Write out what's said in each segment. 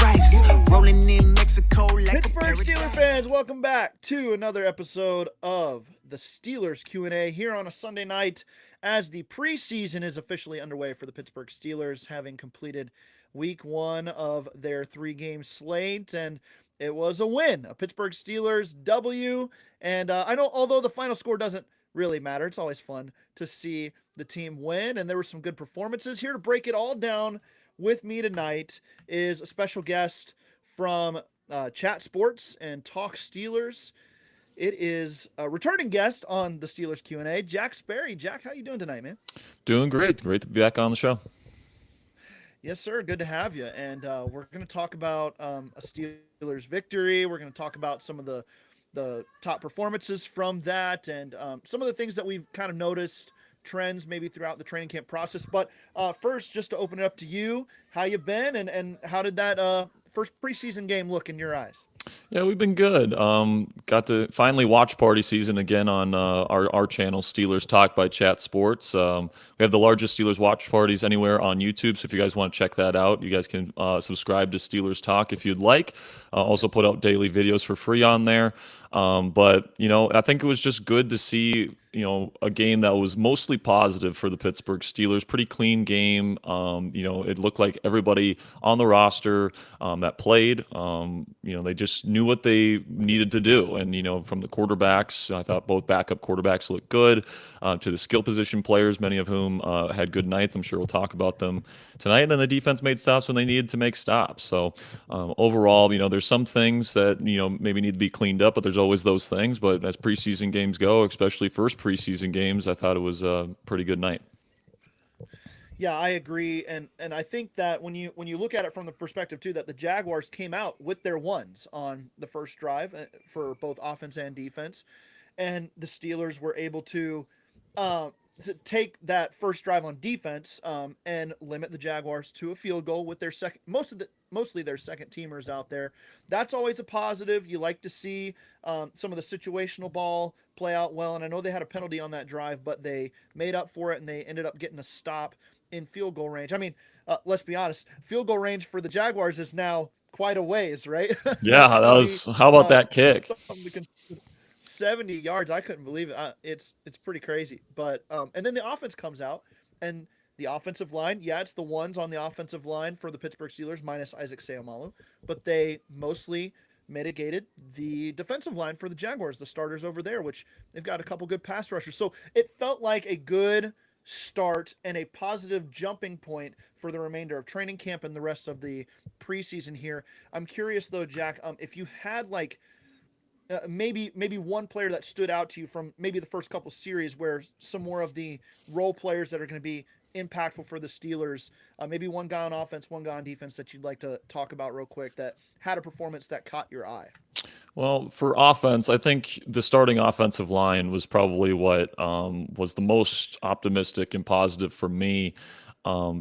rice. Rolling in Mexico like Pittsburgh Steelers fans, welcome back to another episode of the Steelers Q&A here on a Sunday night as the preseason is officially underway for the Pittsburgh Steelers, having completed week one of their three-game slate, and it was a win, a Pittsburgh Steelers W, and I know although the final score doesn't really matter, it's always fun to see the team win, and there were some good performances. Here to break it all down with me tonight is a special guest from Chat Sports and Talk Steelers. It is a returning guest on the Steelers Q&A, Jack Sperry. Jack, how you doing tonight, man? Doing great. Great to be back on the show. Yes, sir. Good to have you. And we're going to talk about a Steelers victory. We're going to talk about some of the top performances from that and some of the things that we've kind of noticed, trends maybe throughout the training camp process. But first, just to open it up to you, how you been and how did that first preseason game look in your eyes? Yeah, we've been good. Got to finally watch party season again on our channel, Steelers Talk by Chat Sports. We have the largest Steelers watch parties anywhere on YouTube, so if you guys want to check that out, you guys can subscribe to Steelers Talk if you'd like. Also put out daily videos for free on there. But, I think it was just good to see, a game that was mostly positive for the Pittsburgh Steelers. Pretty clean game. It looked like everybody on the roster that played, they just knew what they needed to do. And, from the quarterbacks, I thought both backup quarterbacks looked good, to the skill position players, many of whom had good nights. I'm sure we'll talk about them tonight. And then the defense made stops when they needed to make stops. So overall, there's some things that, maybe need to be cleaned up, but there's always those things. But as preseason games go, especially first preseason games, I thought it was a pretty good night. Yeah, I agree, and I think that when you look at it from the perspective too, that the Jaguars came out with their ones on the first drive for both offense and defense, and the Steelers were able to take that first drive on defense and limit the Jaguars to a field goal with their mostly their second teamers out there. That's always a positive. You like to see some of the situational ball play out well, and I know they had a penalty on that drive, but they made up for it and they ended up getting a stop in field goal range. I mean, let's be honest, field goal range for the Jaguars is now quite a ways, right? Yeah, that was. How about that kick? 70 yards. I couldn't believe it. It's pretty crazy. But and then the offense comes out, and the offensive line, yeah, it's the ones on the offensive line for the Pittsburgh Steelers minus Isaac Seumalo, but they mostly mitigated the defensive line for the Jaguars, the starters over there, which they've got a couple good pass rushers. So it felt like a good start and a positive jumping point for the remainder of training camp and the rest of the preseason here. I'm curious though, Jack, if you had like maybe one player that stood out to you from maybe the first couple series where some more of the role players that are going to be impactful for the Steelers, maybe one guy on offense, one guy on defense that you'd like to talk about real quick that had a performance that caught your eye. Well, for offense, I think the starting offensive line was probably what was the most optimistic and positive for me.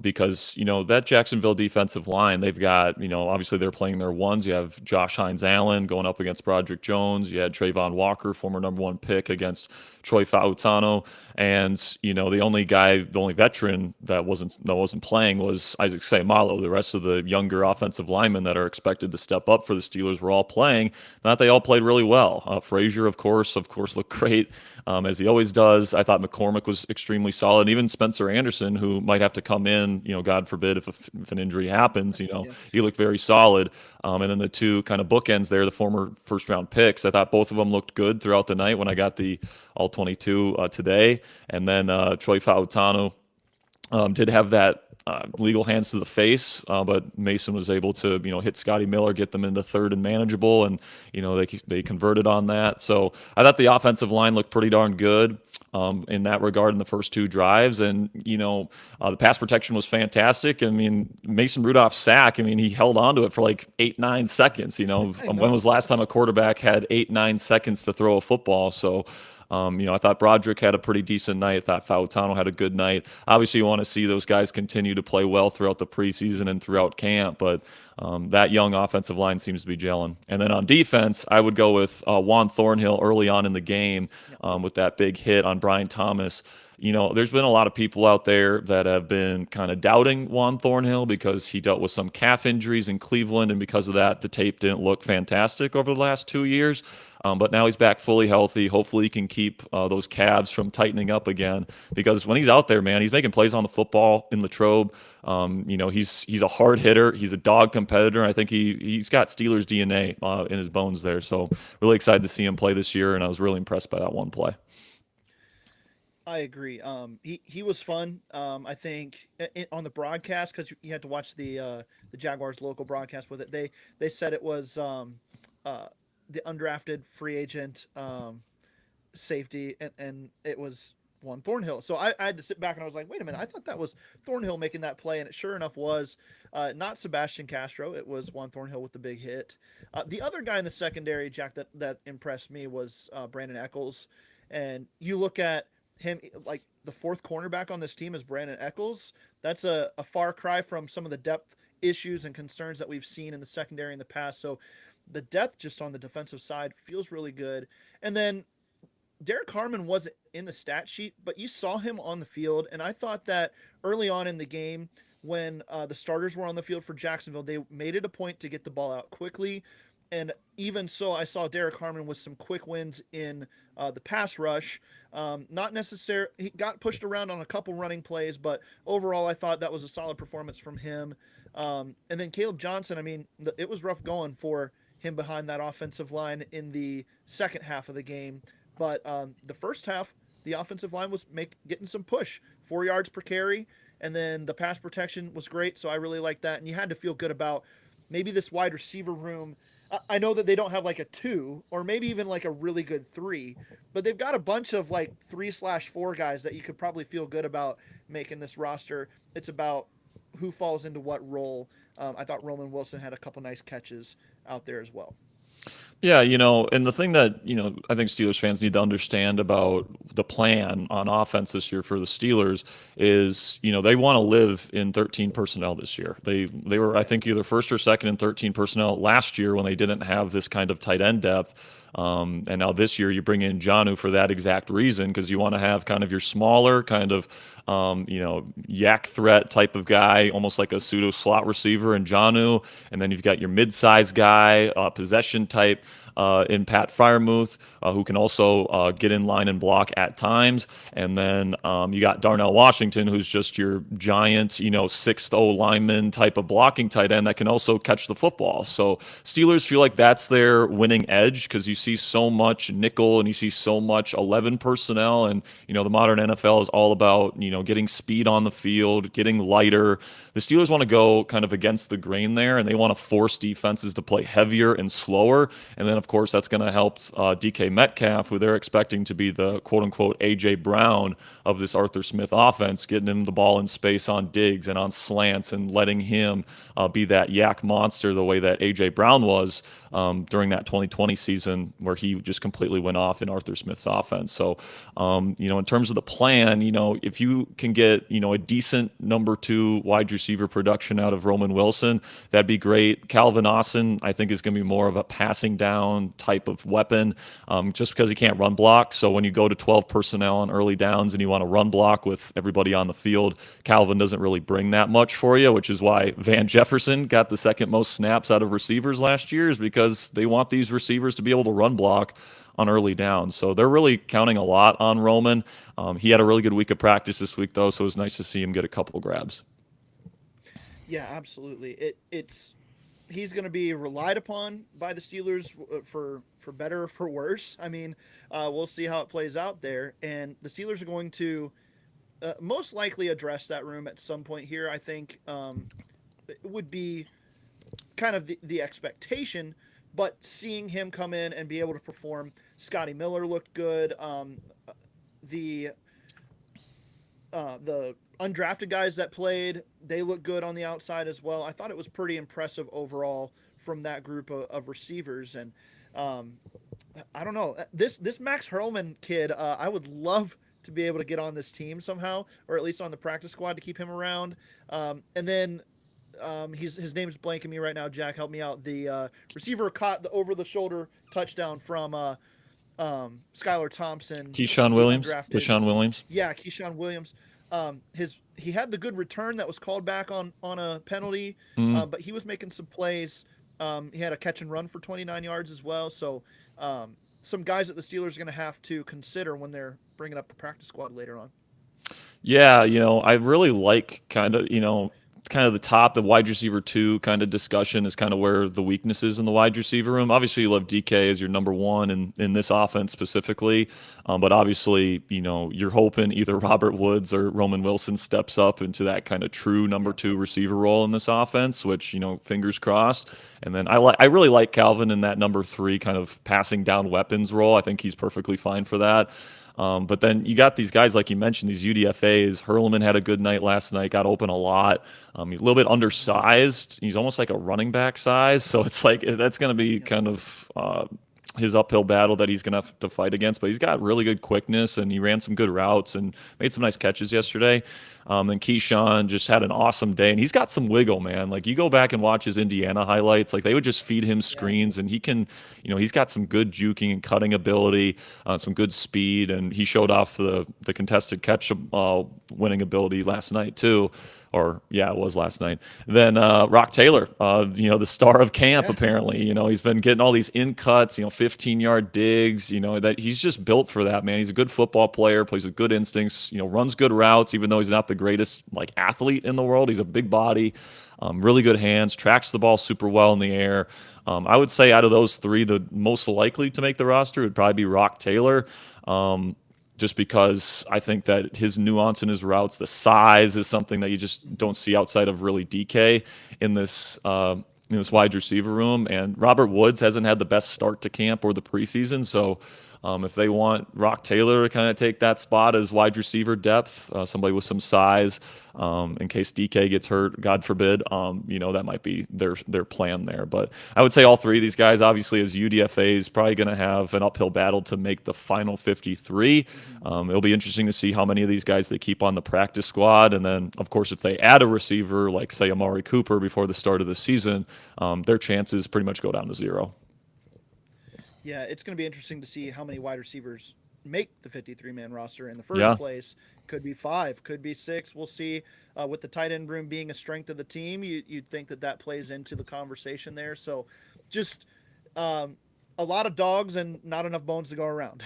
Because, that Jacksonville defensive line, they've got, obviously they're playing their ones. You have Josh Hines-Allen going up against Broderick Jones. You had Trayvon Walker, former number one pick, against Troy Fautano. And, the only veteran that wasn't playing was Isaac Seumalo. The rest of the younger offensive linemen that are expected to step up for the Steelers were all playing. Not they all played really well. Frazier, of course, looked great, as he always does. I thought McCormick was extremely solid. And even Spencer Anderson, who might have to come in, God forbid if an injury happens, he looked very solid. And then the two kind of bookends there, the former first round picks, I thought both of them looked good throughout the night when I got the all 22 today. And then Troy Fautano did have that legal hands to the face, but Mason was able to, hit Scotty Miller, get them into third and manageable, and they converted on that. So I thought the offensive line looked pretty darn good in that regard in the first two drives, and the pass protection was fantastic. I mean, Mason Rudolph's sack, he held on to it for like 8-9 seconds. When was the last time a quarterback had 8-9 seconds to throw a football? So. I thought Broderick had a pretty decent night. I thought Fautano had a good night. Obviously, you want to see those guys continue to play well throughout the preseason and throughout camp, but that young offensive line seems to be gelling. And then on defense, I would go with Juan Thornhill early on in the game with that big hit on Brian Thomas. There's been a lot of people out there that have been kind of doubting Juan Thornhill because he dealt with some calf injuries in Cleveland, and because of that, the tape didn't look fantastic over the last 2 years. But now he's back fully healthy. Hopefully, he can keep those calves from tightening up again. Because when he's out there, man, he's making plays on the football in Latrobe. He's a hard hitter. He's a dog competitor. I think he's got Steelers DNA in his bones there. So really excited to see him play this year, and I was really impressed by that one play. I agree. He was fun. I think on the broadcast, because you had to watch the Jaguars local broadcast with it. They said it was the undrafted free agent safety, and it was Juan Thornhill. So I had to sit back and I was like, wait a minute, I thought that was Thornhill making that play, and it sure enough was not Sebastian Castro. It was Juan Thornhill with the big hit. The other guy in the secondary, Jack, that impressed me was Brandon Eccles. And you look at him, like the fourth cornerback on this team is Brandon Eccles. That's a far cry from some of the depth issues and concerns that we've seen in the secondary in the past. So the depth just on the defensive side feels really good. And then Derek Harmon wasn't in the stat sheet, but you saw him on the field. And I thought that early on in the game, when the starters were on the field for Jacksonville, they made it a point to get the ball out quickly. And even so, I saw Derek Harmon with some quick wins in the pass rush. Not necessarily, he got pushed around on a couple running plays, but overall, I thought that was a solid performance from him. And then Caleb Johnson, I mean, it was rough going for him behind that offensive line in the second half of the game. But the first half, the offensive line was getting some push, 4 yards per carry, and then the pass protection was great. So I really liked that. And you had to feel good about maybe this wide receiver room. I know that they don't have like a 2 or maybe even like a really good 3, but they've got a bunch of like 3/4 guys that you could probably feel good about making this roster. It's about who falls into what role. I thought Roman Wilson had a couple nice catches out there as well. Yeah, and the thing that, I think Steelers fans need to understand about the plan on offense this year for the Steelers is, they want to live in 13 personnel this year. They were, I think, either first or second in 13 personnel last year when they didn't have this kind of tight end depth. And now this year you bring in Jonnu for that exact reason, because you want to have kind of your smaller kind of, yak threat type of guy, almost like a pseudo slot receiver in Jonnu. And then you've got your mid-size guy, possession type in Pat Freiermuth, who can also get in line and block at times. And then you got Darnell Washington, who's just your giant, 6'0" lineman type of blocking tight end that can also catch the football. So Steelers feel like that's their winning edge, because you see so much nickel and you see so much 11 personnel. And, the modern NFL is all about, getting speed on the field, getting lighter. The Steelers want to go kind of against the grain there, and they want to force defenses to play heavier and slower. And then, of course, that's going to help DK Metcalf, who they're expecting to be the quote-unquote A.J. Brown of this Arthur Smith offense, getting him the ball in space on digs and on slants and letting him be that yak monster the way that A.J. Brown was during that 2020 season, where he just completely went off in Arthur Smith's offense. So, in terms of the plan, if you can get, a decent number 2 wide receiver production out of Roman Wilson, that'd be great. Calvin Austin, I think, is going to be more of a passing down type of weapon, just because he can't run block. So when you go to 12 personnel on early downs and you want to run block with everybody on the field, Calvin doesn't really bring that much for you, which is why Van Jefferson got the second most snaps out of receivers last year, is because they want these receivers to be able to run block on early downs. So they're really counting a lot on Roman. He had a really good week of practice this week, though, so it was nice to see him get a couple of grabs. Yeah, absolutely. He's going to be relied upon by the Steelers for better or for worse. I mean, we'll see how it plays out there, and the Steelers are going to most likely address that room at some point here. I think it would be kind of the expectation, but seeing him come in and be able to perform, Scotty Miller looked good. The undrafted guys that played, they look good on the outside as well. I thought it was pretty impressive overall from that group of receivers. And I don't know, this Max Hurlman kid, I would love to be able to get on this team somehow, or at least on the practice squad to keep him around. And then his name's blanking me right now. Jack, help me out. The receiver caught the over the shoulder touchdown from Skylar Thompson, Keyshawn the Williams, undrafted. Keyshawn Williams. Yeah, Keyshawn Williams. He had the good return that was called back on a penalty, Mm. but he was making some plays. He had a catch and run for 29 yards as well. So some guys that the Steelers are going to have to consider when they're bringing up the practice squad later on. Yeah, I really like kind of the wide receiver 2 kind of discussion is kind of where the weakness is in the wide receiver room. Obviously, you love DK as your number 1 in this offense specifically, but obviously, you're hoping either Robert Woods or Roman Wilson steps up into that kind of true number 2 receiver role in this offense, which, fingers crossed. And then I really like Calvin in that number 3 kind of passing down weapons role. I think he's perfectly fine for that. But then you got these guys, like you mentioned, these UDFAs. Hurlman had a good night last night, got open a lot. He's a little bit undersized. He's almost like a running back size. So it's like that's going to be kind of his uphill battle that he's going to have to fight against. But he's got really good quickness, and he ran some good routes and made some nice catches yesterday. And Keyshawn just had an awesome day, and he's got some wiggle, man. Like, you go back and watch his Indiana highlights, like they would just feed him screens, and he can, he's got some good juking and cutting ability, some good speed, and he showed off the contested catch winning ability last night too. Or yeah, it was last night. Then Rock Taylor, the star of camp, apparently. He's been getting all these in cuts, 15-yard digs. That he's just built for that, man. He's a good football player, plays with good instincts. Runs good routes, even though he's not the greatest athlete in the world. He's a big body, really good hands, tracks the ball super well in the air. I would say out of those 3, the most likely to make the roster would probably be Rock Taylor. Just because I think that his nuance in his routes, the size is something that you just don't see outside of really DK in this wide receiver room. And Robert Woods hasn't had the best start to camp or the preseason, so if they want Rock Taylor to kind of take that spot as wide receiver depth, somebody with some size, in case DK gets hurt, God forbid, that might be their plan there. But I would say all 3 of these guys, obviously, as UDFAs, probably going to have an uphill battle to make the final 53. It'll be interesting to see how many of these guys they keep on the practice squad. And then, of course, if they add a receiver like, say, Amari Cooper before the start of the season, their chances pretty much go down to 0. Yeah, it's going to be interesting to see how many wide receivers make the 53-man roster in the first place. Could be 5, could be 6. We'll see. With the tight end room being a strength of the team, you'd think that plays into the conversation there. So just a lot of dogs and not enough bones to go around,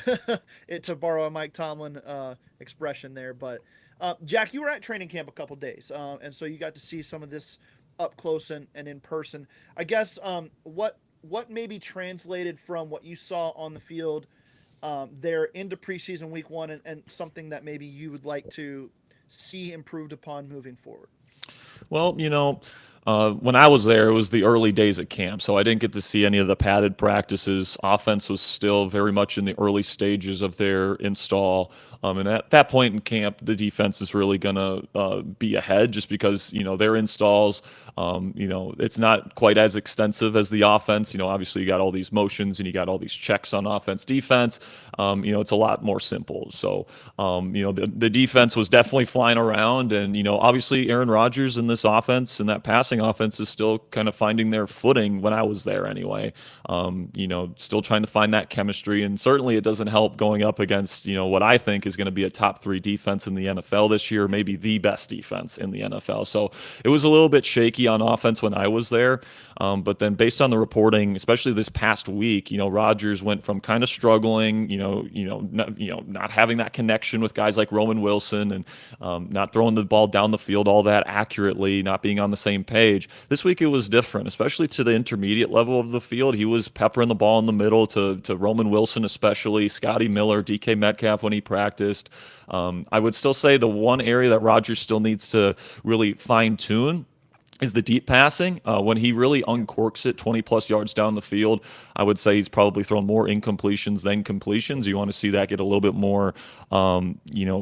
to borrow a Mike Tomlin expression there. But, Jack, you were at training camp a couple days, and so you got to see some of this up close and in person. I guess what maybe translated from what you saw on the field there into preseason week 1 and something that maybe you would like to see improved upon moving forward? Well, when I was there, it was the early days at camp, so I didn't get to see any of the padded practices. Offense was still very much in the early stages of their install. And at that point in camp, the defense is really going to be ahead just because, their installs, it's not quite as extensive as the offense. Obviously you got all these motions and you got all these checks on offense, defense. It's a lot more simple. So, the defense was definitely flying around, and, obviously Aaron Rodgers in this offense and that passing offense is still kind of finding their footing when I was there anyway. Still trying to find that chemistry, and certainly it doesn't help going up against, what I think is going to be a top 3 defense in the NFL this year, maybe the best defense in the NFL. So it was a little bit shaky on offense when I was there. But then based on the reporting, especially this past week, Rodgers went from kind of struggling, not having that connection with guys like Roman Wilson, and not throwing the ball down the field all that accurately, not being on the same page. This week it was different, especially to the intermediate level of the field. He was peppering the ball in the middle to Roman Wilson, especially Scotty Miller, DK Metcalf when he practiced. I would still say the one area that Rodgers still needs to really fine-tune is the deep passing. When he really uncorks it 20-plus yards down the field, I would say he's probably thrown more incompletions than completions. You want to see that get a little bit more,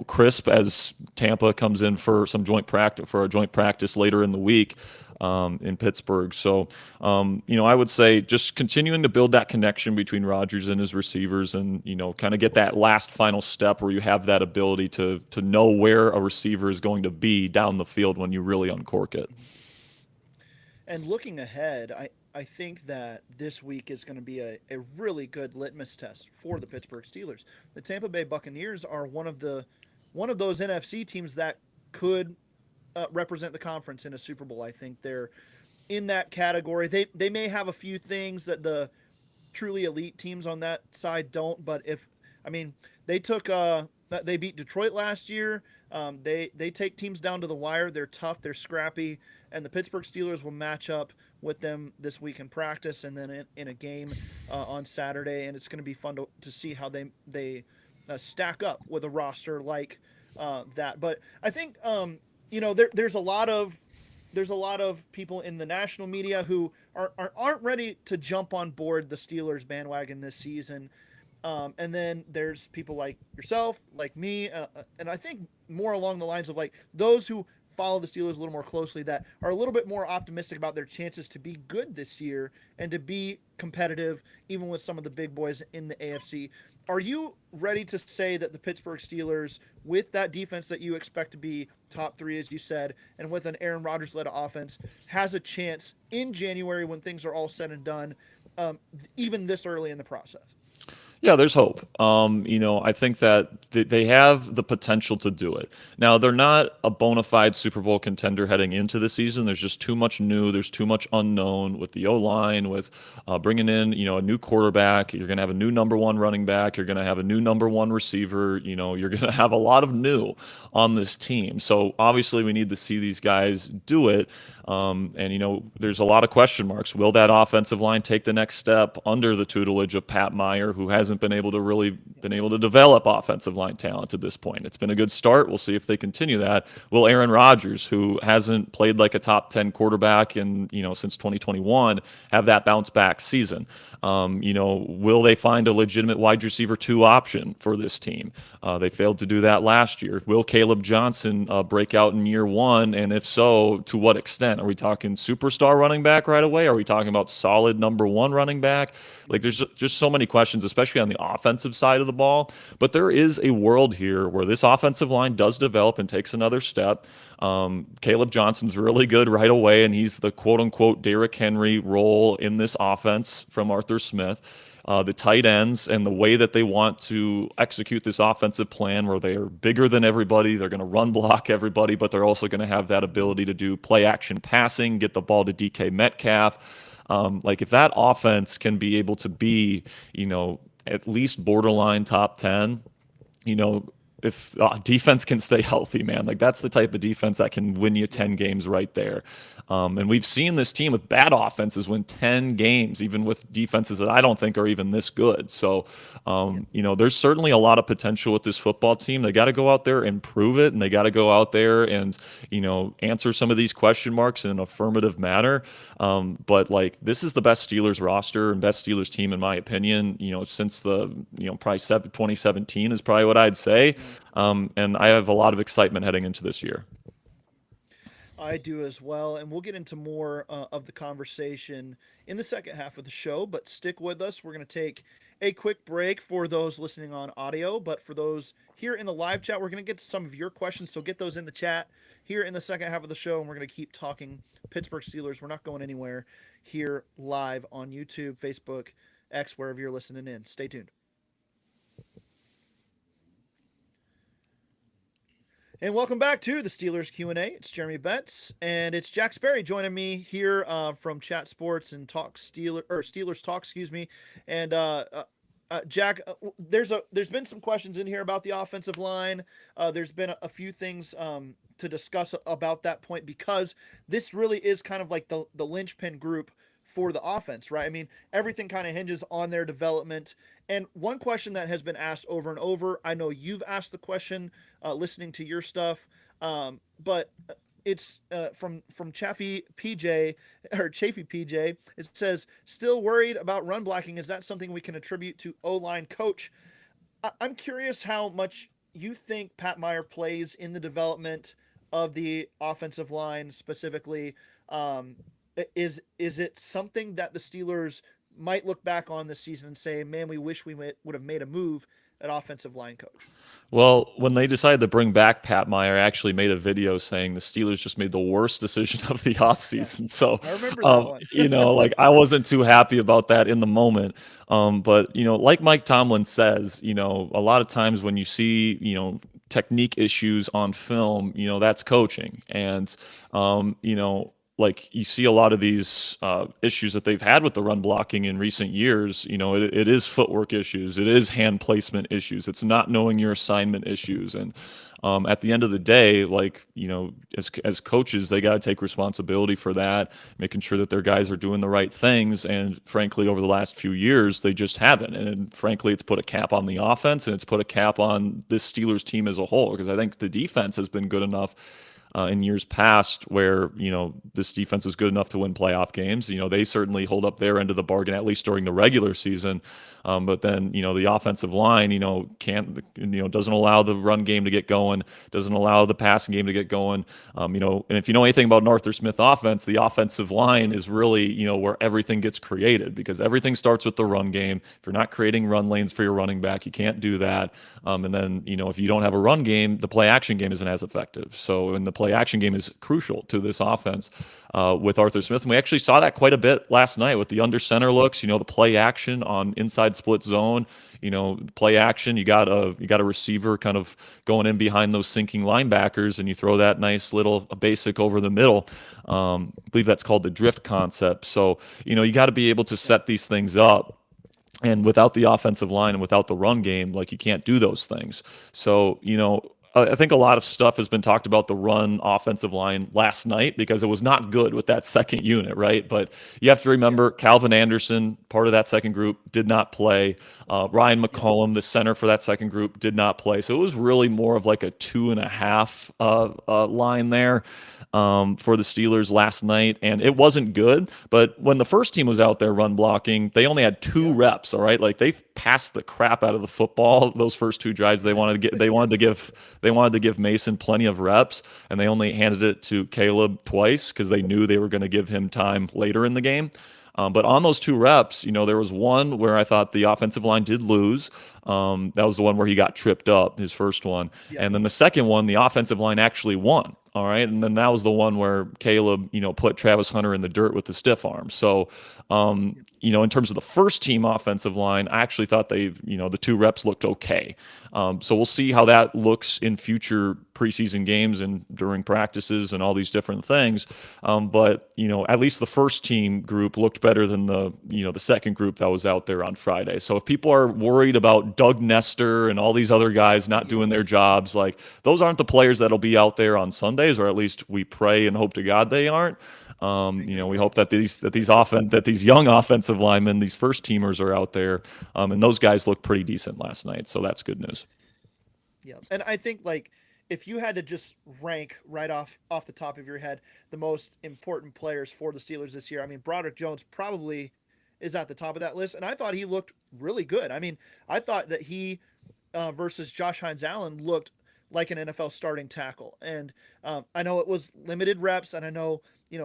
crisp as Tampa comes in for a joint practice later in the week in Pittsburgh. So, I would say just continuing to build that connection between Rodgers and his receivers, and kind of get that last final step where you have that ability to know where a receiver is going to be down the field when you really uncork it. And looking ahead, I think that this week is going to be a really good litmus test for the Pittsburgh Steelers. The Tampa Bay Buccaneers are one of those NFC teams that could represent the conference in a Super Bowl. I think they're in that category. They may have a few things that the truly elite teams on that side don't. But I mean, they took they beat Detroit last year. They take teams down to the wire. They're tough. They're scrappy, and the Pittsburgh Steelers will match up with them this week in practice, and then in a game on Saturday. And it's going to be fun to see how they stack up with a roster like that. But I think there's a lot of people in the national media who aren't ready to jump on board the Steelers bandwagon this season. And then there's people like yourself, like me, and I think more along the lines of like those who follow the Steelers a little more closely that are a little bit more optimistic about their chances to be good this year and to be competitive, even with some of the big boys in the AFC. Are you ready to say that the Pittsburgh Steelers, with that defense that you expect to be top three, as you said, and with an Aaron Rodgers-led offense, has a chance in January when things are all said and done, even this early in the process? Yeah, there's hope. I think that they have the potential to do it. Now, they're not a bona fide Super Bowl contender heading into the season. There's just too much new. There's too much unknown with the O-line, with bringing in, a new quarterback. You're going to have a new number one running back. You're going to have a new number one receiver. You're going to have a lot of new on this team. So obviously, we need to see these guys do it. There's a lot of question marks. Will that offensive line take the next step under the tutelage of Pat Meyer, who hasn't been able to develop offensive line talent to this point? It's been a good start. We'll see if they continue that. Will Aaron Rodgers, who hasn't played like a top 10 quarterback since 2021, have that bounce back season? Will they find a legitimate wide receiver 2 option for this team? They failed to do that last year. Will Caleb Johnson break out in year one? And if so, to what extent? Are we talking superstar running back right away? Are we talking about solid number one running back? Like, there's just so many questions, especially on the offensive side of the ball. But there is a world here where this offensive line does develop and takes another step. Caleb Johnson's really good right away, and he's the quote-unquote Derrick Henry role in this offense from Arthur Smith. The tight ends and the way that they want to execute this offensive plan where they are bigger than everybody. They're going to run block everybody, but they're also going to have that ability to do play action passing, get the ball to DK Metcalf. If that offense can be able to be, at least borderline top 10, if defense can stay healthy, man, that's the type of defense that can win you 10 games right there. And we've seen this team with bad offenses win 10 games, even with defenses that I don't think are even this good. So, there's certainly a lot of potential with this football team. They got to go out there and prove it, and they got to go out there and, answer some of these question marks in an affirmative manner. But this is the best Steelers roster and best Steelers team, in my opinion, since the, probably 2017 is probably what I'd say. And I have a lot of excitement heading into this year. I do as well, and we'll get into more of the conversation in the second half of the show, but stick with us. We're going to take a quick break for those listening on audio, but for those here in the live chat, we're going to get to some of your questions, so get those in the chat here in the second half of the show, and we're going to keep talking Pittsburgh Steelers. We're not going anywhere here live on YouTube, Facebook, X, wherever you're listening in. Stay tuned. And welcome back to the Steelers Q&A. It's Jeremy Betts, and it's Jack Sperry joining me here from Chat Sports and Steelers Talk, excuse me. And Jack, there's been some questions in here about the offensive line. There's been a few things to discuss about that point, because this really is kind of like the linchpin group for the offense, right? I mean, everything kind of hinges on their development. And one question that has been asked over and over, I know you've asked the question listening to your stuff, but it's from Chafee PJ. It says, still worried about run blocking. Is that something we can attribute to O-line coach? I'm curious how much you think Pat Meyer plays in the development of the offensive line specifically. Is it something that the Steelers might look back on this season and say, man, we wish we would have made a move at offensive line coach. Well, when they decided to bring back Pat Meyer, I actually made a video saying the Steelers just made the worst decision of the Yeah, offseason. So, I remember that one. like I wasn't too happy about that in the moment. But, like Mike Tomlin says, a lot of times when you see, technique issues on film, that's coaching. And, like you see a lot of these issues that they've had with the run blocking in recent years. It is footwork issues, it is hand placement issues, it's not knowing your assignment issues, and at the end of the day, like as coaches, they got to take responsibility for that, making sure that their guys are doing the right things. And frankly, over the last few years, they just haven't. And frankly, it's put a cap on the offense, and it's put a cap on this Steelers team as a whole. Because I think the defense has been good enough in years past where this defense was good enough to win playoff games. They certainly hold up their end of the bargain, at least during the regular season. But then the offensive line can't doesn't allow the run game to get going, doesn't allow the passing game to get going. And if you know anything about an Arthur Smith offense, the offensive line is really where everything gets created, because everything starts with the run game. If you're not creating run lanes for your running back, you can't do that. And then if you don't have a run game, the play action game isn't as effective. So the play action game is crucial to this offense with Arthur Smith. And we actually saw that quite a bit last night with the under center looks, the play action on inside split zone, play action. You got a receiver kind of going in behind those sinking linebackers, and you throw that nice little basic over the middle. I believe that's called the drift concept. So, you got to be able to set these things up. And without the offensive line and without the run game, like, you can't do those things. So, I think a lot of stuff has been talked about the run offensive line last night because it was not good with that second unit, right? But you have to remember Calvin Anderson, part of that second group, did not play. Ryan McCollum, the center for that second group, did not play. So it was really more of like a 2.5 line there for the Steelers last night, and it wasn't good. But when the first team was out there run blocking, they only had 2 reps. All right, like they passed the crap out of the football those first 2 drives. They wanted to give Mason plenty of reps, and they only handed it to Caleb twice because they knew they were going to give him time later in the game. But on those 2 reps, there was one where I thought the offensive line did lose. That was the one where he got tripped up, his first one. Yeah. And then the second one, the offensive line actually won. All right. And then that was the one where Caleb, put Travis Hunter in the dirt with the stiff arm. So, in terms of the first team offensive line, I actually thought the 2 reps looked okay. So we'll see how that looks in future preseason games and during practices and all these different things. But at least the first team group looked better than the second group that was out there on Friday. So if people are worried about Doug Nestor and all these other guys not doing their jobs, like, those aren't the players that'll be out there on Sundays, or at least we pray and hope to God they aren't. We hope that these young offensive linemen, these first teamers, are out there, and those guys look pretty decent last night. So that's good news. Yeah, and I think, like, if you had to just rank right off the top of your head the most important players for the Steelers this year, I mean, Broderick Jones probably is at the top of that list, and I thought he looked really good. I mean, I thought that he versus Josh Hines Allen looked like an NFL starting tackle, and I know it was limited reps, and I know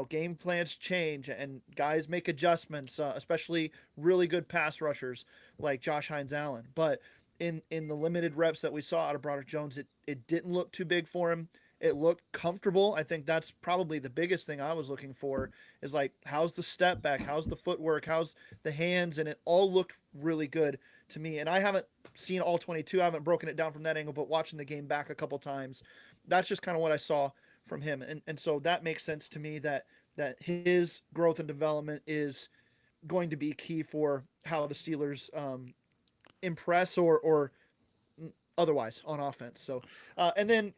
game plans change and guys make adjustments, especially really good pass rushers like Josh Hines Allen, but in the limited reps that we saw out of Broderick Jones, it didn't look too big for him. It looked comfortable. I think that's probably the biggest thing I was looking for, is like, how's the step back? How's the footwork? How's the hands? And it all looked really good to me. And I haven't seen all 22. I haven't broken it down from that angle, but watching the game back a couple times, that's just kind of what I saw from him. And so that makes sense to me that his growth and development is going to be key for how the Steelers impress or otherwise on offense. So, and then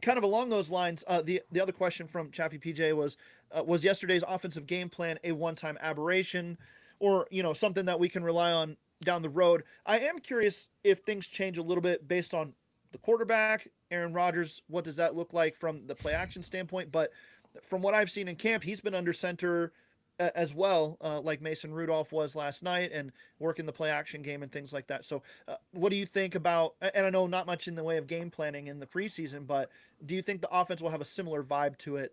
kind of along those lines, the other question from Chaffee PJ was yesterday's offensive game plan a one-time aberration, or something that we can rely on down the road? I am curious if things change a little bit based on the quarterback, Aaron Rodgers. What does that look like from the play action standpoint? But from what I've seen in camp, he's been under center as well, like Mason Rudolph was last night, and working the play action game and things like that. So what do you think about, and I know not much in the way of game planning in the preseason, but do you think the offense will have a similar vibe to it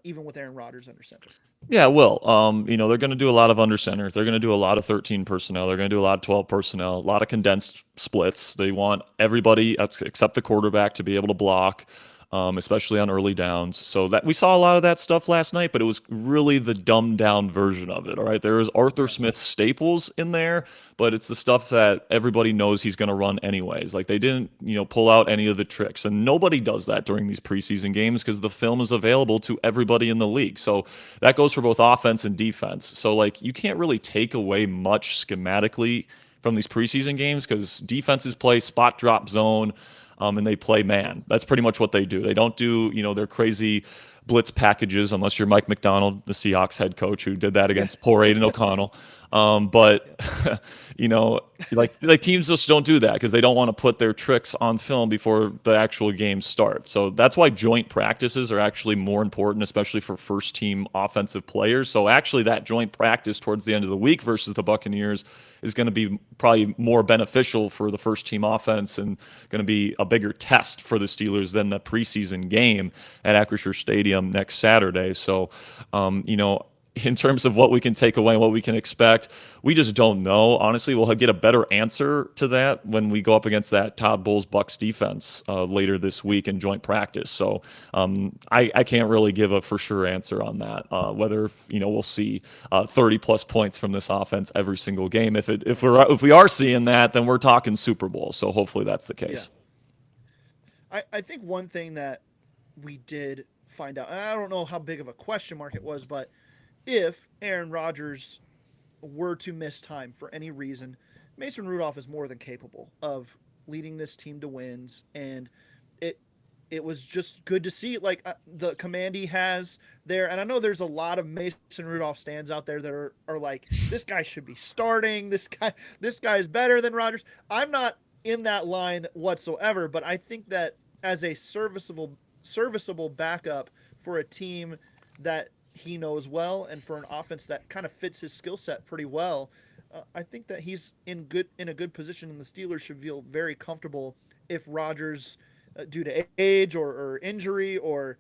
even with Aaron Rodgers under center. Yeah, it will. They're going to do a lot of under center. They're going to do a lot of 13 personnel. They're going to do a lot of 12 personnel, a lot of condensed splits. They want everybody except the quarterback to be able to block, especially on early downs. So that we saw a lot of that stuff last night, but it was really the dumbed down version of it. All right, there is Arthur Smith staples in there, but it's the stuff that everybody knows he's going to run anyways. Like they didn't, pull out any of the tricks, and nobody does that during these preseason games because the film is available to everybody in the league. So that goes for both offense and defense. So like you can't really take away much schematically from these preseason games because defenses play spot drop zone, and they play man. That's pretty much what they do. They don't do, their crazy blitz packages unless you're Mike McDonald, the Seahawks head coach, who did that against poor Aiden O'Connell. But like teams just don't do that because they don't want to put their tricks on film before the actual games start. So that's why joint practices are actually more important, especially for first team offensive players. So actually that joint practice towards the end of the week versus the Buccaneers is going to be probably more beneficial for the first team offense and going to be a bigger test for the Steelers than the preseason game at Acrisure Stadium next Saturday. So, in terms of what we can take away and what we can expect, we just don't know. Honestly, we'll get a better answer to that when we go up against that Todd Bowles Bucs defense later this week in joint practice. So I can't really give a for sure answer on that. Whether we'll see 30 plus points from this offense every single game. If we are seeing that, then we're talking Super Bowl. So hopefully that's the case. Yeah. I think one thing that we did find out, and I don't know how big of a question mark it was, but if Aaron Rodgers were to miss time for any reason, Mason Rudolph is more than capable of leading this team to wins, and it was just good to see the command he has there. And I know there's a lot of Mason Rudolph stands out there that are like, this guy should be starting. This guy is better than Rodgers. I'm not in that line whatsoever, but I think that as a serviceable backup for a team that he knows well, and for an offense that kind of fits his skill set pretty well, I think that he's in a good position, and the Steelers should feel very comfortable if Rodgers, due to age or injury or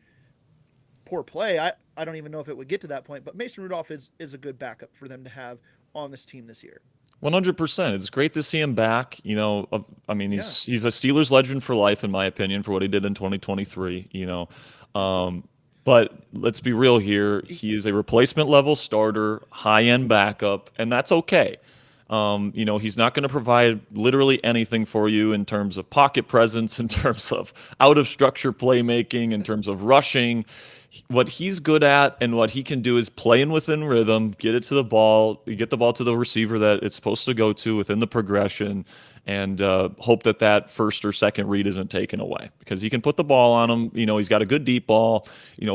poor play, I don't even know if it would get to that point, but Mason Rudolph is a good backup for them to have on this team this year. 100%. It's great to see him back. He's a Steelers legend for life, in my opinion, for what he did in 2023. But let's be real here. He is a replacement level starter, high end backup, and that's okay. He's not going to provide literally anything for you in terms of pocket presence, in terms of out of structure playmaking, in terms of rushing. What he's good at and what he can do is playing within rhythm, get it to the ball, you get the ball to the receiver that it's supposed to go to within the progression, and hope that first or second read isn't taken away because he can put the ball on him. He's got a good deep ball.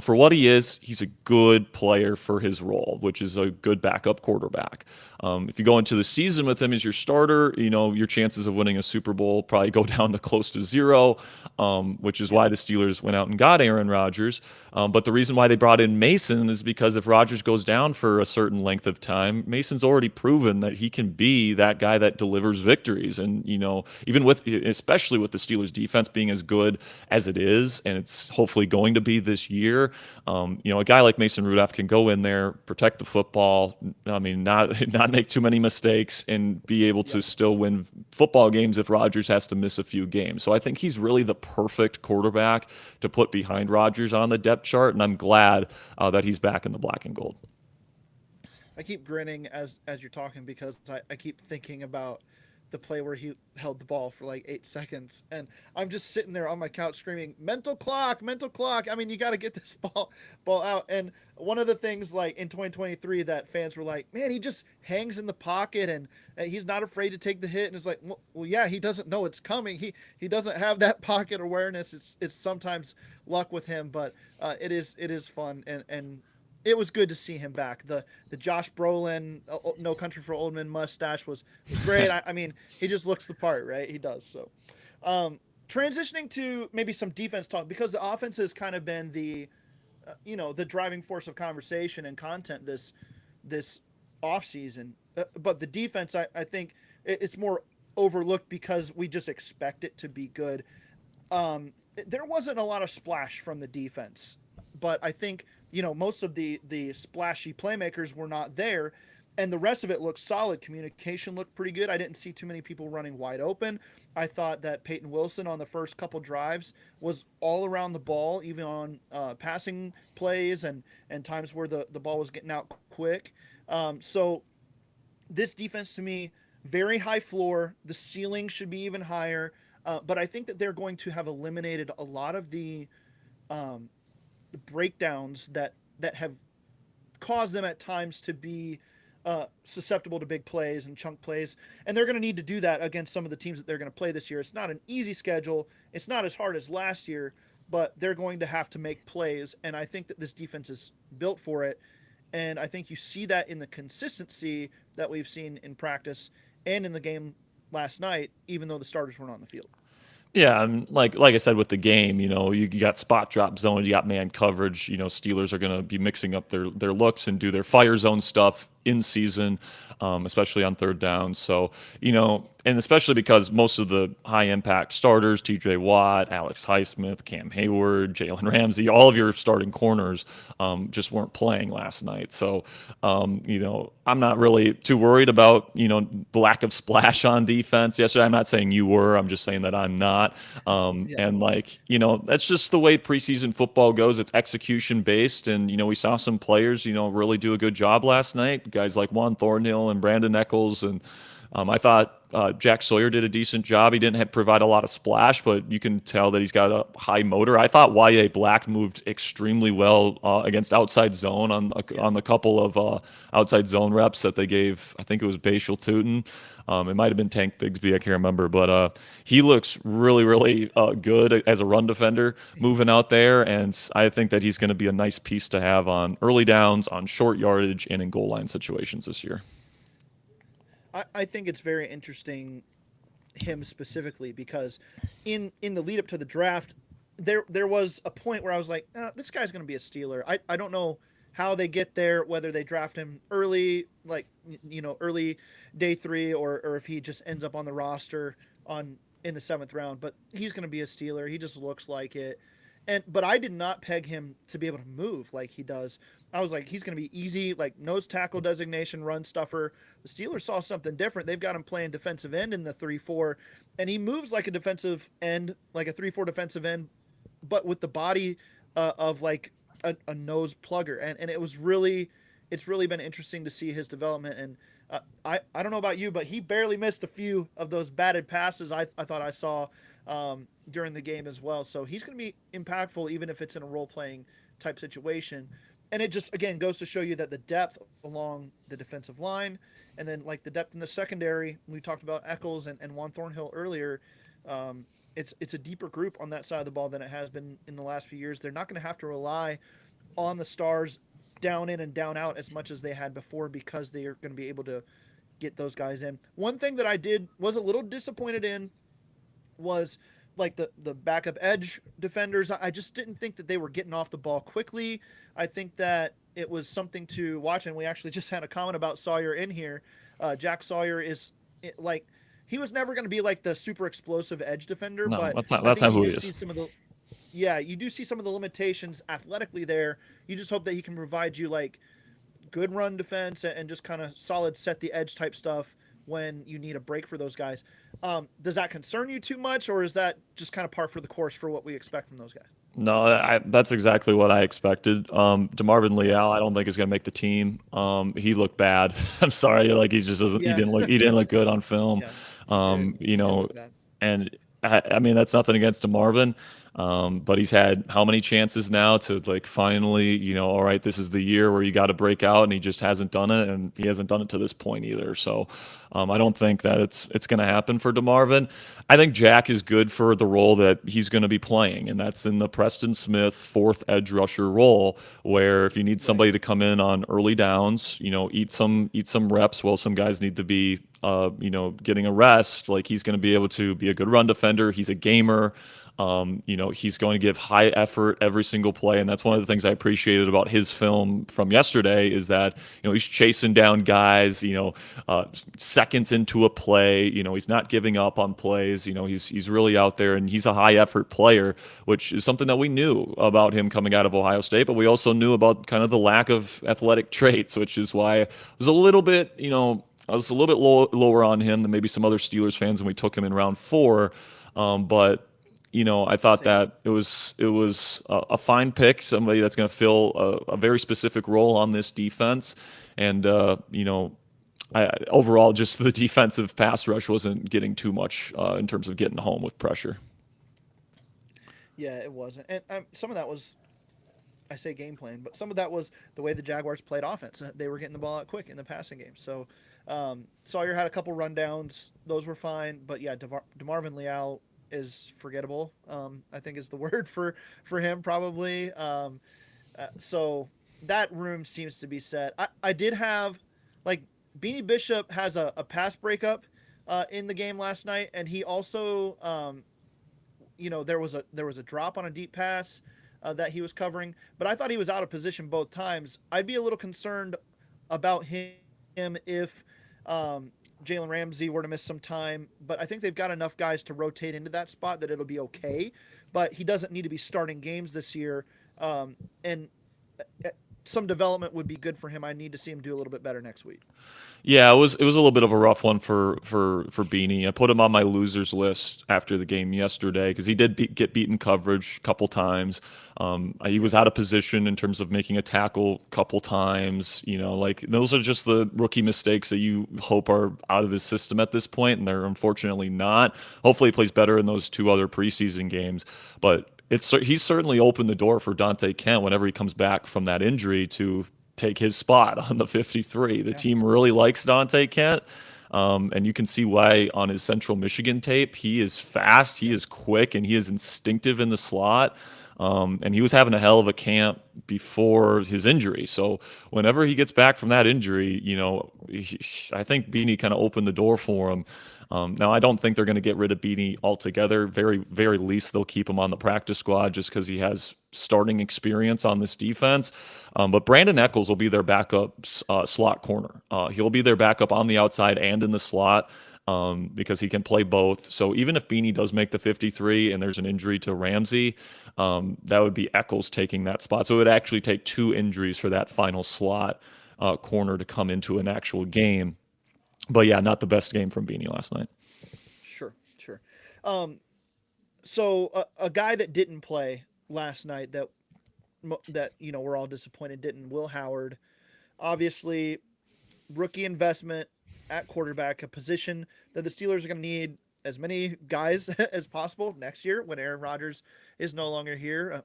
For what he is, he's a good player for his role, which is a good backup quarterback. If you go into the season with him as your starter, your chances of winning a Super Bowl probably go down to close to zero, which is why the Steelers went out and got Aaron Rodgers. But the reason why they brought in Mason is because if Rodgers goes down for a certain length of time, Mason's already proven that he can be that guy that delivers victories. And, especially with the Steelers defense being as good as it is, and it's hopefully going to be this year, a guy like Mason Rudolph can go in there, protect the football, not make too many mistakes, and be able to still win football games if Rodgers has to miss a few games. So I think he's really the perfect quarterback to put behind Rodgers on the depth chart, and I'm glad that he's back in the black and gold. I keep grinning as you're talking because I keep thinking about the play where he held the ball for like 8 seconds, and I'm just sitting there on my couch screaming, mental clock. I mean, you got to get this ball out. And one of the things like in 2023 that fans were like, man, he just hangs in the pocket and he's not afraid to take the hit. And it's like, well, yeah, he doesn't know it's coming. He doesn't have that pocket awareness. It's sometimes luck with him, but it is fun. And it was good to see him back. The Josh Brolin, No Country for Old Men mustache was great. I mean, he just looks the part, right? He does. So, transitioning to maybe some defense talk, because the offense has kind of been the driving force of conversation and content this off season. But the defense, I think it's more overlooked because we just expect it to be good. There wasn't a lot of splash from the defense, but I think most of the splashy playmakers were not there, and the rest of it looked solid. Communication looked pretty good. I didn't see too many people running wide open. I thought that Peyton Wilson on the first couple drives was all around the ball, even on passing plays and times where the ball was getting out quick. So this defense to me, very high floor. The ceiling should be even higher. But I think that they're going to have eliminated a lot of the um, breakdowns that have caused them at times to be susceptible to big plays and chunk plays, and they're going to need to do that against some of the teams that they're going to play this year. It's not an easy schedule. It's not as hard as last year, but they're going to have to make plays, and I think that this defense is built for it. And I think you see that in the consistency that we've seen in practice and in the game last night, even though the starters weren't on the field. Yeah, and like I said with the game, you got spot drop zones, you got man coverage. Steelers are going to be mixing up their looks and do their fire zone stuff in season, especially on third down. So, and especially because most of the high impact starters, TJ Watt, Alex Highsmith, Cam Hayward, Jalen Ramsey, all of your starting corners just weren't playing last night. So, I'm not really too worried about, the lack of splash on defense yesterday. I'm not saying you were, I'm just saying that I'm not. Yeah. And that's just the way preseason football goes. It's execution based. And, we saw some players, really do a good job last night. Guys like Juan Thornhill and Brandon Eccles. And I thought Jack Sawyer did a decent job. He didn't provide a lot of splash, but you can tell that he's got a high motor. I thought Y.A. Black moved extremely well against outside zone on the couple of outside zone reps that they gave. I think it was Bashal Tootin. It might have been Tank Bigsby. I can't remember, but he looks really, really good as a run defender moving out there, and I think that he's going to be a nice piece to have on early downs, on short yardage, and in goal line situations this year. I think it's very interesting, him specifically, because in the lead up to the draft, there was a point where I was like, this guy's going to be a Steeler. I don't know how they get there, whether they draft him early, like early day 3, or if he just ends up on the roster in the 7th round. But he's going to be a Steeler. He just looks like it. But I did not peg him to be able to move like he does. I was like, he's going to be easy, like nose tackle designation, run stuffer. The Steelers saw something different. They've got him playing defensive end in the 3-4, and he moves like a defensive end, like a 3-4 defensive end, but with the body of like a nose plugger. And it's really been interesting to see his development. And I don't know about you, but he barely missed a few of those batted passes I thought I saw during the game as well. So he's going to be impactful, even if it's in a role-playing type situation. And it just, again, goes to show you that the depth along the defensive line, and then like the depth in the secondary, we talked about Eccles and Juan Thornhill earlier. It's a deeper group on that side of the ball than it has been in the last few years. They're not going to have to rely on the stars down in and down out as much as they had before, because they are going to be able to get those guys in. One thing that I was a little disappointed in was like the backup edge defenders. I just didn't think that they were getting off the ball quickly. I think that it was something to watch, and we actually just had a comment about Sawyer in here. Jack Sawyer is like, he was never going to be like the super explosive edge defender, No, but that's not who he is. You do see some of the limitations athletically there. You just hope that he can provide you like good run defense and just kind of solid set the edge type stuff when you need a break for those guys. Does that concern you too much, or is that just kind of par for the course for what we expect from those guys? No, that's exactly what I expected. DeMarvin Leal, I don't think is going to make the team. He looked bad. I'm sorry, like he just doesn't. Yeah. He didn't look good on film. Yeah. You know, look bad. and I mean that's nothing against DeMarvin, but he's had how many chances now to like finally, all right, this is the year where you got to break out, and he just hasn't done it, and he hasn't done it to this point either. So I don't think that it's going to happen for DeMarvin. I think Jack is good for the role that he's going to be playing, and that's in the Preston Smith fourth edge rusher role, where if you need somebody to come in on early downs, eat some reps while some guys need to be getting a rest, like he's going to be able to be a good run defender. He's a gamer. He's going to give high effort every single play, and that's one of the things I appreciated about his film from yesterday is that he's chasing down guys, seconds into a play. He's not giving up on plays. He's really out there, and he's a high effort player, which is something that we knew about him coming out of Ohio State, but we also knew about kind of the lack of athletic traits, which is why I was a little bit, lower on him than maybe some other Steelers fans when we took him in round 4. But I thought that it was a fine pick, somebody that's going to fill a very specific role on this defense, and overall, just the defensive pass rush wasn't getting too much in terms of getting home with pressure. Yeah, it wasn't, and some of that was, I say game plan, but some of that was the way the Jaguars played offense. They were getting the ball out quick in the passing game. So Sawyer had a couple rundowns; those were fine. But yeah, DeMarvin Leal is forgettable, I think is the word for him probably. So that room seems to be set. I did have, like, Beanie Bishop has a pass breakup in the game last night, and he also there was a drop on a deep pass that he was covering, but I thought he was out of position both times. I'd be a little concerned about him if Jalen Ramsey were to miss some time, but I think they've got enough guys to rotate into that spot that it'll be okay. But he doesn't need to be starting games this year, and some development would be good for him. I need to see him do a little bit better next week. Yeah, it was a little bit of a rough one for Beanie. I put him on my losers list after the game yesterday because he did get beaten coverage a couple times. He was out of position in terms of making a tackle a couple times. Like those are just the rookie mistakes that you hope are out of his system at this point, and they're unfortunately not. Hopefully, he plays better in those 2 other preseason games, but he's certainly opened the door for Dante Kent whenever he comes back from that injury to take his spot on the 53. The team really likes Dante Kent, and you can see why on his Central Michigan tape. He is fast, he is quick, and he is instinctive in the slot. And he was having a hell of a camp before his injury. So whenever he gets back from that injury, I think Beanie kind of opened the door for him. Now, I don't think they're going to get rid of Beanie altogether. Very, very least they'll keep him on the practice squad just because he has starting experience on this defense. But Brandon Echols will be their backup slot corner. He'll be their backup on the outside and in the slot because he can play both. So even if Beanie does make the 53 and there's an injury to Ramsey, that would be Echols taking that spot. So it would actually take 2 injuries for that final slot corner to come into an actual game. But yeah, not the best game from Beanie last night. Sure. So a guy that didn't play last night that we're all disappointed didn't. Will Howard, obviously, rookie investment at quarterback, a position that the Steelers are going to need as many guys as possible next year when Aaron Rodgers is no longer here,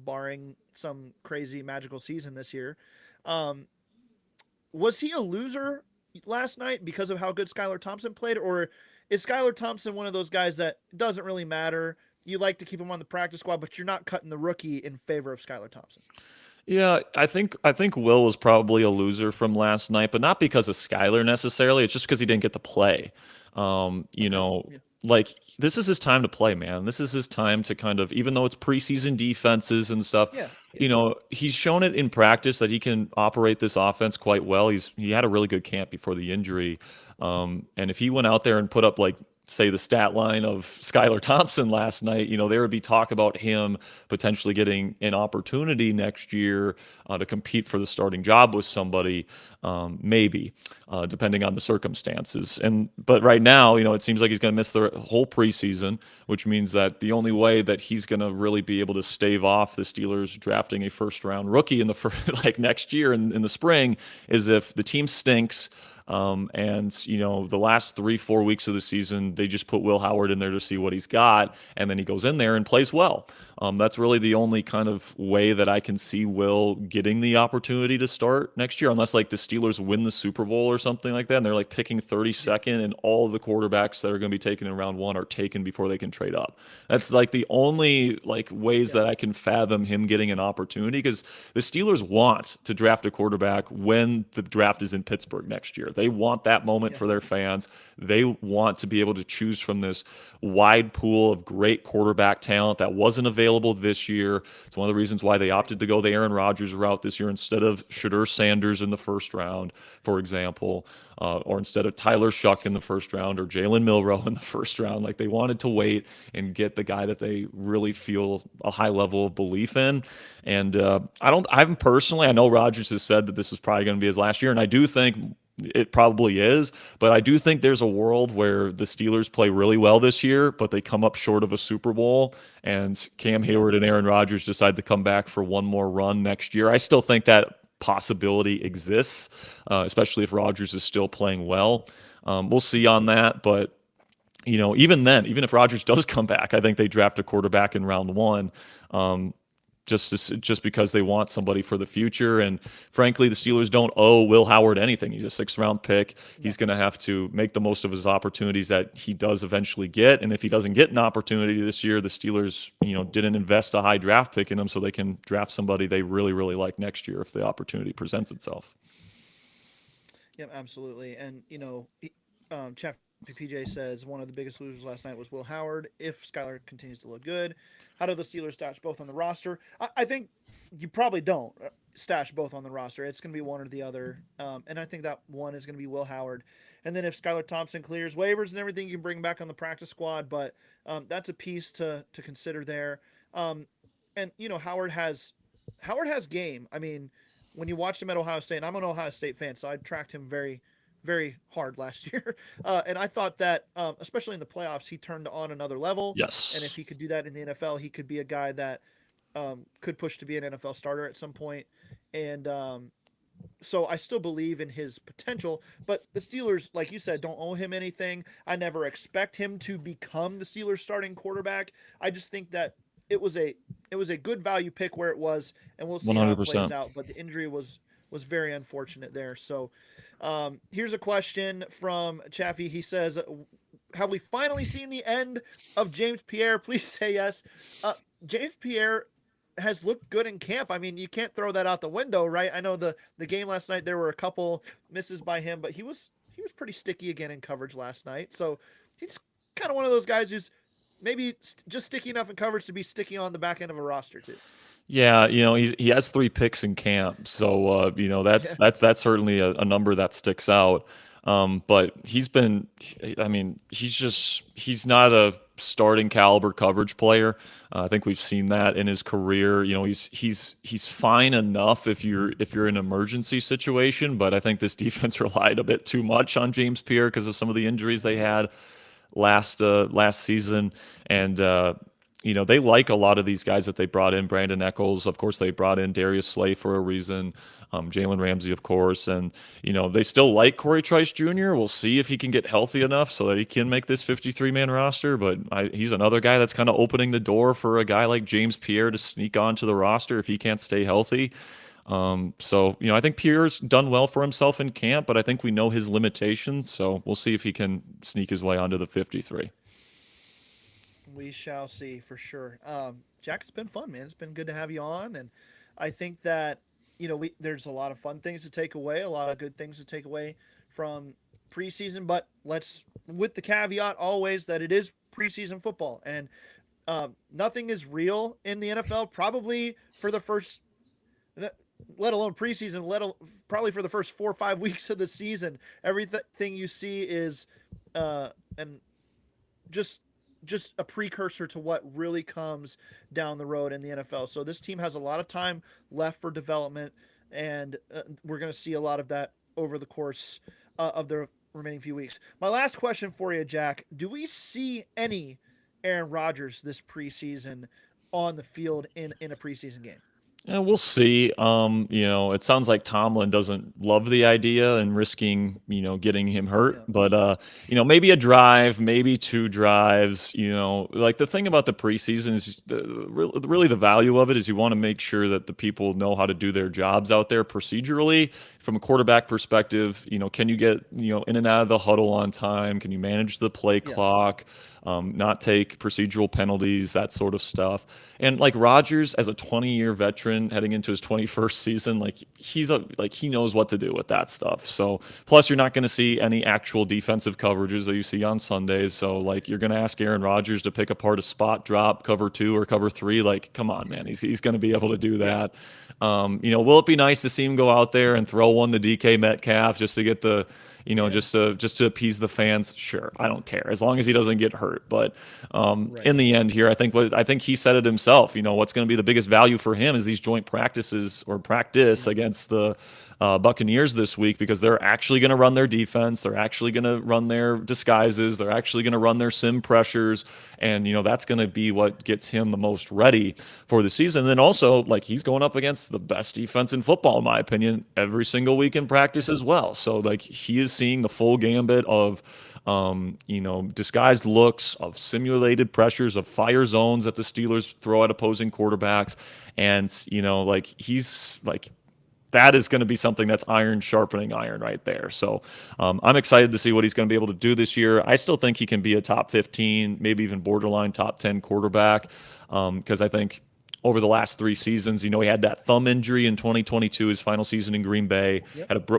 barring some crazy magical season this year. Was he a loser last night because of how good Skylar Thompson played, or is Skylar Thompson one of those guys that doesn't really matter? You like to keep him on the practice squad, but you're not cutting the rookie in favor of Skylar Thompson. Yeah, I think Will was probably a loser from last night, but not because of Skylar necessarily. It's just because he didn't get to play. Like this is his time to play, man. This is his time to kind of, even though it's preseason defenses and stuff, he's shown it in practice that he can operate this offense quite well. He had a really good camp before the injury. And if he went out there and put up, like, say, the stat line of Skylar Thompson last night, there would be talk about him potentially getting an opportunity next year to compete for the starting job with somebody, maybe, depending on the circumstances. But right now, it seems like he's going to miss the whole preseason, which means that the only way that he's going to really be able to stave off the Steelers drafting a first-round rookie in the next year in the spring is if the team stinks. The last 3-4 weeks of the season, they just put Will Howard in there to see what he's got, and then he goes in there and plays well. That's really the only kind of way that I can see Will getting the opportunity to start next year, unless like the Steelers win the Super Bowl or something like that, and they're like picking 32nd, and all of the quarterbacks that are going to be taken in round 1 are taken before they can trade up. That's like the only ways that I can fathom him getting an opportunity, because the Steelers want to draft a quarterback when the draft is in Pittsburgh next year. They want that moment for their fans. They want to be able to choose from this wide pool of great quarterback talent that wasn't available this year. It's one of the reasons why they opted to go the Aaron Rodgers route this year instead of Shadur Sanders in the first round, for example, or instead of Tyler Shuck in the first round or Jalen Milroe in the first round. Like, they wanted to wait and get the guy that they really feel a high level of belief in. And I know Rodgers has said that this is probably going to be his last year, and I do think it probably is, but I do think there's a world where the Steelers play really well this year, but they come up short of a Super Bowl, and Cam Hayward and Aaron Rodgers decide to come back for one more run next year. I still think that possibility exists, especially if Rodgers is still playing well. We'll see on that, but even then, even if Rodgers does come back, I think they draft a quarterback in round one. Just because they want somebody for the future. And frankly, the Steelers don't owe Will Howard anything. He's a 6th-round pick. He's going to have to make the most of his opportunities that he does eventually get. And if he doesn't get an opportunity this year, the Steelers, didn't invest a high draft pick in him, so they can draft somebody they really, really like next year if the opportunity presents itself. Yep, absolutely. And, Chef PJ says one of the biggest losers last night was Will Howard. If Skylar continues to look good, how do the Steelers stash both on the roster? I think you probably don't stash both on the roster. It's going to be one or the other. And I think that one is going to be Will Howard. And then if Skylar Thompson clears waivers and everything, you can bring back on the practice squad. But that's a piece to consider there. And, Howard has game. I mean, when you watch him at Ohio State, and I'm an Ohio State fan, so I tracked him very, very hard last year. And I thought that, especially in the playoffs, he turned on another level. Yes. And if he could do that in the NFL, he could be a guy that could push to be an NFL starter at some point. And so I still believe in his potential. But the Steelers, like you said, don't owe him anything. I never expect him to become the Steelers starting quarterback. I just think that it was a good value pick where it was, and we'll see 100%. How it plays out. But the injury was very unfortunate there. So here's a question from Chaffee. He says, have we finally seen the end of James Pierre? Please say yes. James Pierre has looked good in camp. I mean, you can't throw that out the window, right? I know the game last night, there were a couple misses by him, but he was pretty sticky again in coverage last night. So he's kind of one of those guys who's maybe just sticky enough in coverage to be sticky on the back end of a roster too. Yeah, he has 3 picks in camp, so that's certainly a number that sticks out. But he's not a starting caliber coverage player. I think we've seen that in his career. He's fine enough if you're in an emergency situation, but I think this defense relied a bit too much on James Pierre because of some of the injuries they had last season. And they like a lot of these guys that they brought in. Brandon Echols, of course, they brought in Darius Slay for a reason. Jalen Ramsey, of course. And, they still like Corey Trice Jr. We'll see if he can get healthy enough so that he can make this 53-man roster. But he's another guy that's kind of opening the door for a guy like James Pierre to sneak onto the roster if he can't stay healthy. I think Pierre's done well for himself in camp, but I think we know his limitations. So we'll see if he can sneak his way onto the 53. We shall see for sure. Jack, it's been fun, man. It's been good to have you on. And I think that, there's a lot of fun things to take away, a lot of good things to take away from preseason, but with the caveat always that it is preseason football, and nothing is real in the NFL, probably for the first, let alone preseason, probably for the first 4 or 5 weeks of the season. Everything you see is, and just a precursor to what really comes down the road in the NFL. So this team has a lot of time left for development, and we're going to see a lot of that over the course of the remaining few weeks. My last question for you, Jack, do we see any Aaron Rodgers this preseason on the field in a preseason game? Yeah, we'll see. It sounds like Tomlin doesn't love the idea and risking, getting him hurt. Yeah. But, maybe a drive, maybe 2 drives. Like the thing about the preseason is really the value of it is you want to make sure that the people know how to do their jobs out there procedurally. From a quarterback perspective, can you get, in and out of the huddle on time? Can you manage the play clock? Not take procedural penalties, that sort of stuff. And like Rodgers, as a 20-year veteran, veteran heading into his 21st season. Like he knows what to do with that stuff. So plus you're not going to see any actual defensive coverages that you see on Sundays. So like you're going to ask Aaron Rodgers to pick apart a spot drop, cover 2 or cover 3. Like, come on, man. He's going to be able to do that. Will it be nice to see him go out there and throw one to DK Metcalf just to get the just to appease the fans? Sure, I don't care as long as he doesn't get hurt. But in the end, here, I think he said it himself. What's going to be the biggest value for him is these joint practice against the Buccaneers this week, because they're actually going to run their defense, they're actually going to run their disguises, they're actually going to run their sim pressures, and that's going to be what gets him the most ready for the season. And then also, like, he's going up against the best defense in football, in my opinion, every single week in practice as well. So like he is seeing the full gambit of disguised looks, of simulated pressures, of fire zones that the Steelers throw at opposing quarterbacks, and he's like, that is going to be something that's iron sharpening iron right there. So I'm excited to see what he's going to be able to do this year. I still think he can be a top 15, maybe even borderline top 10 quarterback, because I think over the last 3 seasons, he had that thumb injury in 2022, his final season in Green Bay,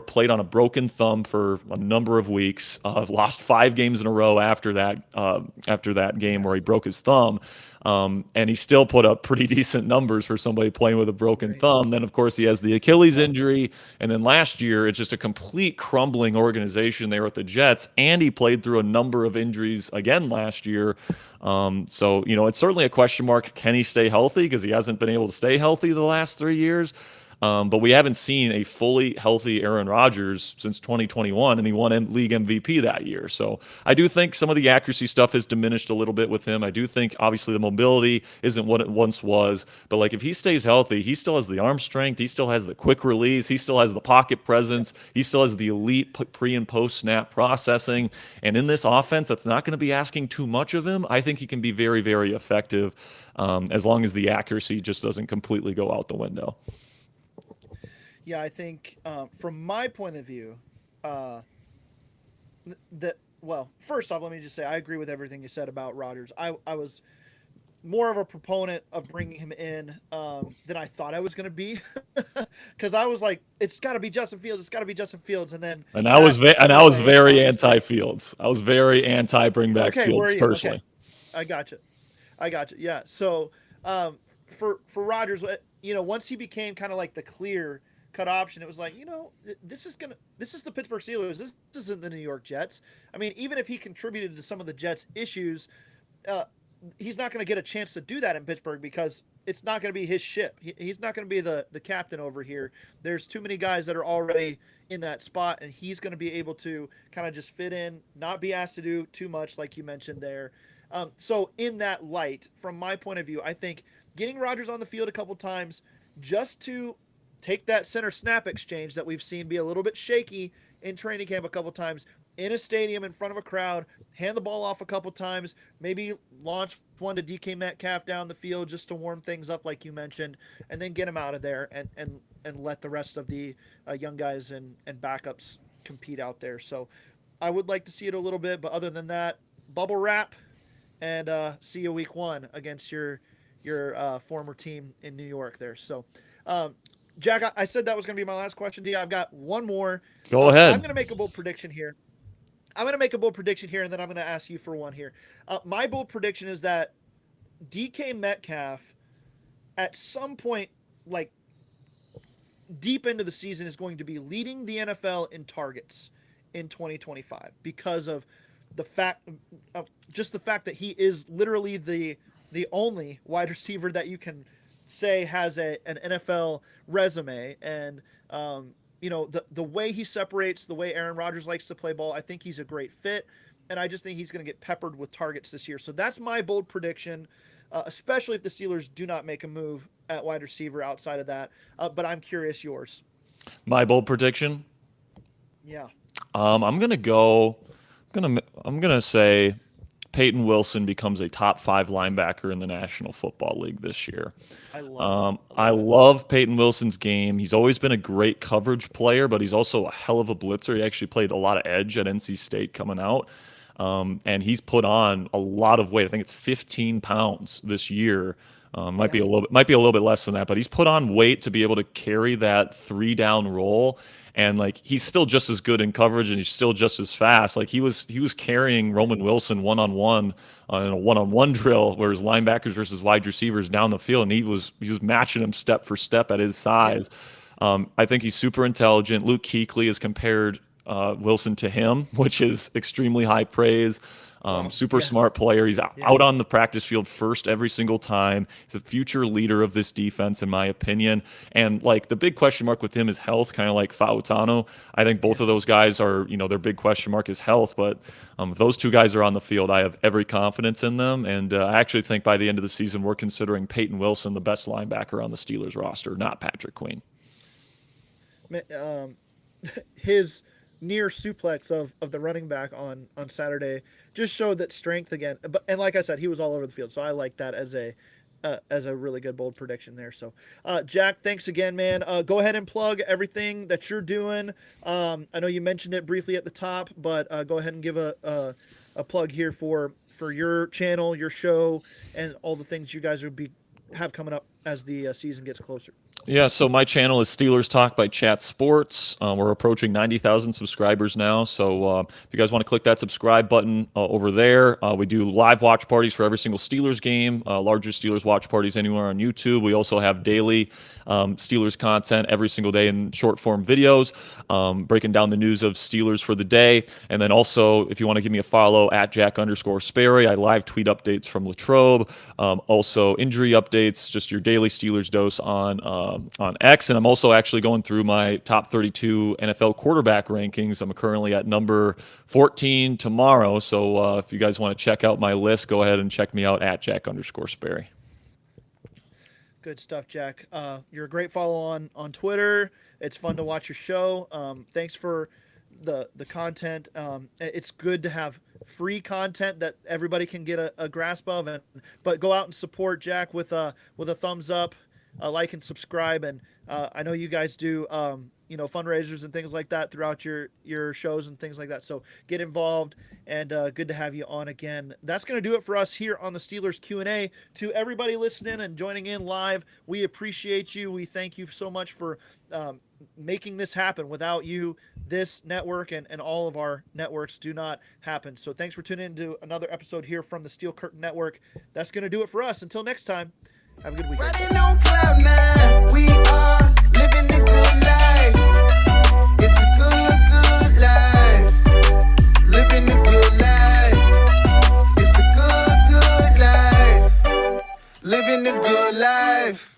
played on a broken thumb for a number of weeks, lost 5 games in a row after that game where he broke his thumb. And he still put up pretty decent numbers for somebody playing with a broken thumb. Then, of course, he has the Achilles injury. And then last year, it's just a complete crumbling organization there with the Jets. And he played through a number of injuries again last year. So, it's certainly a question mark. Can he stay healthy? Because he hasn't been able to stay healthy the last 3 years. But we haven't seen a fully healthy Aaron Rodgers since 2021, and he won league MVP that year. So I do think some of the accuracy stuff has diminished a little bit with him. I do think, obviously, the mobility isn't what it once was. But, like, if he stays healthy, he still has the arm strength. He still has the quick release. He still has the pocket presence. He still has the elite pre- and post-snap processing. And in this offense, that's not going to be asking too much of him. I think he can be very, very effective as long as the accuracy just doesn't completely go out the window. Yeah, I think from my point of view, first off, let me just say I agree with everything you said about Rodgers. I was more of a proponent of bringing him in than I thought I was going to be, because I was like, it's got to be Justin Fields. It's got to be Justin Fields. And I was very anti Fields. I was very anti bring back Fields personally. Okay. I got you. Yeah. So for Rodgers, once he became kind of like the clear cut option, it was like, this is the Pittsburgh Steelers. This isn't the New York Jets. I mean, even if he contributed to some of the Jets' issues, he's not going to get a chance to do that in Pittsburgh, because it's not going to be his ship. He's not going to be the captain over here. There's too many guys that are already in that spot, and he's going to be able to kind of just fit in, not be asked to do too much, like you mentioned there. So in that light, from my point of view, I think getting Rodgers on the field a couple times just to take that center snap exchange that we've seen be a little bit shaky in training camp a couple times, in a stadium in front of a crowd, hand the ball off a couple times, maybe launch one to DK Metcalf down the field just to warm things up, like you mentioned, and then get him out of there and let the rest of the young guys and backups compete out there. So I would like to see it a little bit, but other than that, bubble wrap and see you week 1 against your former team in New York there. So Jack, I said that was going to be my last question to you. I've got one more. Go ahead. I'm going to make a bold prediction here. And then I'm going to ask you for one here. My bold prediction is that DK Metcalf, at some point, like deep into the season, is going to be leading the NFL in targets in 2025 because of the fact that he is literally the only wide receiver that you can say has an NFL resume, and the way he separates, the way Aaron Rodgers likes to play ball, I think he's a great fit, and I just think he's going to get peppered with targets this year. So that's my bold prediction, especially if the Steelers do not make a move at wide receiver outside of that. But I'm curious yours. My bold prediction? Yeah. I'm gonna say Peyton Wilson becomes a top 5 linebacker in the National Football League this year. I love Peyton Wilson's game. He's always been a great coverage player, but he's also a hell of a blitzer. He actually played a lot of edge at NC State coming out. And he's put on a lot of weight. I think it's 15 pounds this year Might be a little bit less than that, but he's put on weight to be able to carry that 3-down role. And like he's still just as good in coverage, and he's still just as fast. Like he was carrying Roman Wilson one-on-one in a one-on-one drill, where his linebackers versus wide receivers down the field, and he was matching him step for step at his size. I think he's super intelligent. Luke Kuechly has compared Wilson to him, which is extremely high praise. Super smart player. He's out on the practice field first every single time. He's a future leader of this defense, in my opinion. And like the big question mark with him is health, kind of like Fautano. I think both of those guys are, their big question mark is health. But if those two guys are on the field, I have every confidence in them. And I actually think by the end of the season, we're considering Peyton Wilson the best linebacker on the Steelers roster, not Patrick Queen. His near suplex of the running back on Saturday just showed that strength again. And like I said, he was all over the field, so I like that as a really good bold prediction there. So Jack, thanks again, man. Go ahead and plug everything that you're doing. I know you mentioned it briefly at the top, but go ahead and give a plug here for your channel, your show, and all the things you guys have coming up as the season gets closer. Yeah, so my channel is Steelers Talk by Chat Sports. We're approaching 90,000 subscribers now, so if you guys want to click that subscribe button over there, we do live watch parties for every single Steelers game, largest Steelers watch parties anywhere on YouTube. We also have daily Steelers content every single day in short-form videos, breaking down the news of Steelers for the day. And then also, if you want to give me a follow, at Jack_Sperry, I live tweet updates from Latrobe, also injury updates, just your daily Steelers dose on X. And I'm also actually going through my top 32 NFL quarterback rankings. I'm currently at number 14 tomorrow. So if you guys want to check out my list, go ahead and check me out at Jack_Sperry. Good stuff, Jack. You're a great follow on Twitter. It's fun to watch your show. Thanks for the content. It's good to have free content that everybody can get a grasp of, but go out and support Jack with a thumbs up, like and subscribe. And I know you guys do fundraisers and things like that throughout your shows and things like that, so get involved. And good to have you on again. That's going to do it for us here on the Steelers Q&A. To everybody listening and joining in live, we appreciate you. We thank you so much for making this happen. Without you, this network and all of our networks do not happen. So thanks for tuning in to another episode here from the Steel Curtain Network. That's going to do it for us. Until next time, have a good week. Riding on cloud nine, we are living the good life. It's a good, good life. Living the good life. It's a good, good life. Living the good life.